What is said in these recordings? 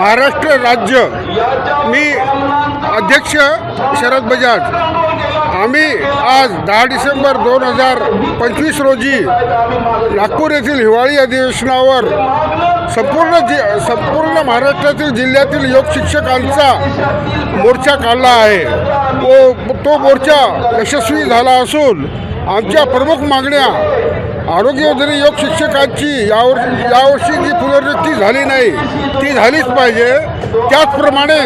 महाराष्ट्र राज्य, मी अध्यक्ष शरद बजाज, आम्ही आज 10 डिसेंबर 2025 रोजी नागपूर येथील हिवाळी अधिवेशनावर संपूर्ण महाराष्ट्रातील जिल्ह्यातील योग शिक्षकांचा मोर्चा काढला आहे व तो मोर्चा यशस्वी झाला असून आमच्या प्रमुख मागण्या आरोग्यवर्धिनी योग शिक्षकांची यावर्षी जी पुनर्नियुक्ती झाली नाही ती झालीच पाहिजे। त्याचप्रमाणे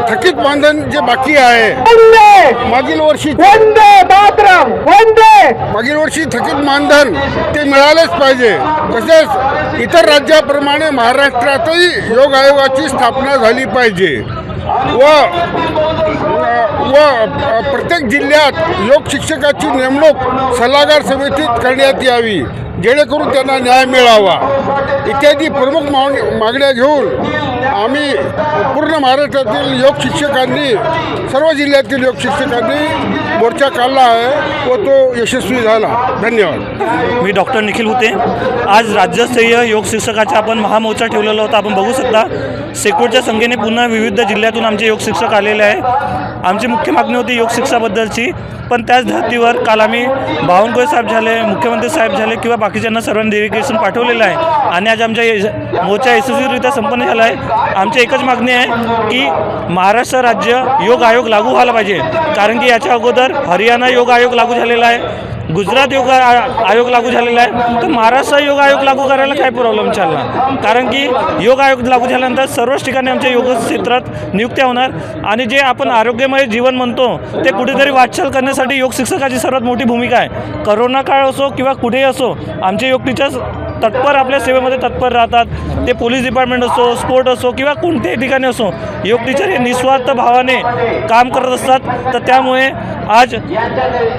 थकीत मानधन जे बाकी आहे मागील वर्षी थकीत मानधन ते मिळालेच पाहिजे। तसेच इतर राज्याप्रमाणे महाराष्ट्रातही योग आयोगाची स्थापना झाली पाहिजे व प्रत्येक जिल्ह्यात योग शिक्षकाची नेमणूक सल्लागार समितीत करण्यात यावी जेणेकरून त्यांना न्याय मिळावा इत्यादी प्रमुख मागण्या घेऊन आम्ही पूर्ण महाराष्ट्रातील योग शिक्षकांनी सर्व जिल्ह्यातील योग शिक्षकांनी मोर्चा काढला आहे व तो यशस्वी झाला। धन्यवाद। मी डॉक्टर निखिल हुते। आज राज्यस्तरीय योग शिक्षकाचा आपण महामोर्चा ठेवलेला होता। आपण बघू शकता शेकोटच्या संख्येने पुन्हा विविध जिल्ह्यातून आमचे योग शिक्षक आलेले आहे। आमची मुख्य मागणी होती योग शिक्षाबद्दलची, पण त्याच धर्तीवर काल आम्ही बावनकुळे साहेब झाले, मुख्यमंत्री साहेब झाले किंवा बाकीच्यांना सर्वांनी डेलिगेशन पाठवलेलं आहे आणि आज आमच्या मोर्चा यशस्वीरित्या संपन्न झाला आहे। आमची एकच मागणी आहे की महाराष्ट्र राज्य योग आयोग लागू व्हायला पाहिजे, कारण की याच्या अगोदर हरियाणा योग आयोग लागू झालेला आहे, गुजरात योग आयोग लागू झालेला आहे, तर महाराष्ट्र योग आयोग लागू करायला काय प्रॉब्लेम चालणार, कारण की योग आयोग लागू झाल्यानंतर सर्वच ठिकाणी आमच्या योग क्षेत्रात नियुक्त्या होणार आणि जे आपण आरोग्यमय जीवन म्हणतो ते कुठेतरी वाटचाल करण्यासाठी योग शिक्षकाची सर्वात मोठी भूमिका आहे। करोना काळ असो किंवा कुठेही असो आमचे योग टीचर्स तत्पर आपल्या सेवेमध्ये तत्पर राहतात। ते पोलीस डिपार्टमेंट असो, स्पोर्ट असो किंवा कोणत्याही ठिकाणी असो, योग टीचर हे निस्वार्थ भावाने काम करत असतात। तर त्यामुळे आज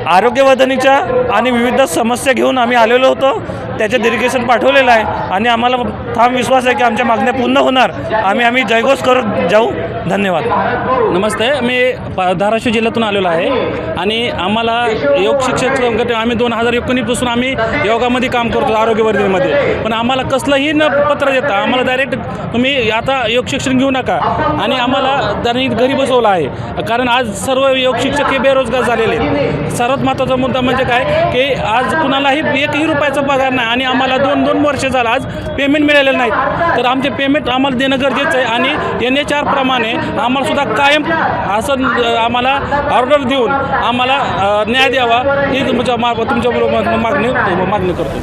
आरोग्यवर्धिनीच्या आणि विविध समस्या घेऊन आम्ही आलेलो होतो, त्याचे डेलिगेशन पाठवलेलं आहे आणि आम्हाला ठाम विश्वास आहे की आमच्या मागण्या पूर्ण होणार। आम्ही जयघोष करत जाऊ। धन्यवाद। नमस्ते, मी धाराशिव जिल्ह्यातून आलेलो आहे आणि आम्हाला योग शिक्षक आम्ही 2019पासून आम्ही योगामध्ये काम करतो आरोग्यवर्धिनीमध्ये, पण आम्हाला कसलंही न पत्र देता आम्हाला डायरेक्ट तुम्ही आता योग शिक्षण घेऊ नका आणि आम्हाला त्यांनी घरी बसवलं आहे, कारण आज सर्व योग शिक्षक हे बेरोजगार झालेले आहेत। सर्वात महत्त्वाचा मुद्दा म्हणजे काय की आज कुणालाही एकही रुपयाचा पगार नाही आणि आम्हाला 2 वर्ष झालं आज पेमेंट मिळालेलं नाहीत, तर आमचे पेमेंट आम्हाला देणं गरजेचं आहे आणि NHR प्रमाणे आम्हाला सुद्धा कायम असं आम्हाला ऑर्डर देऊन आम्हाला न्याय द्यावा ही तुमच्या मागणी करतो।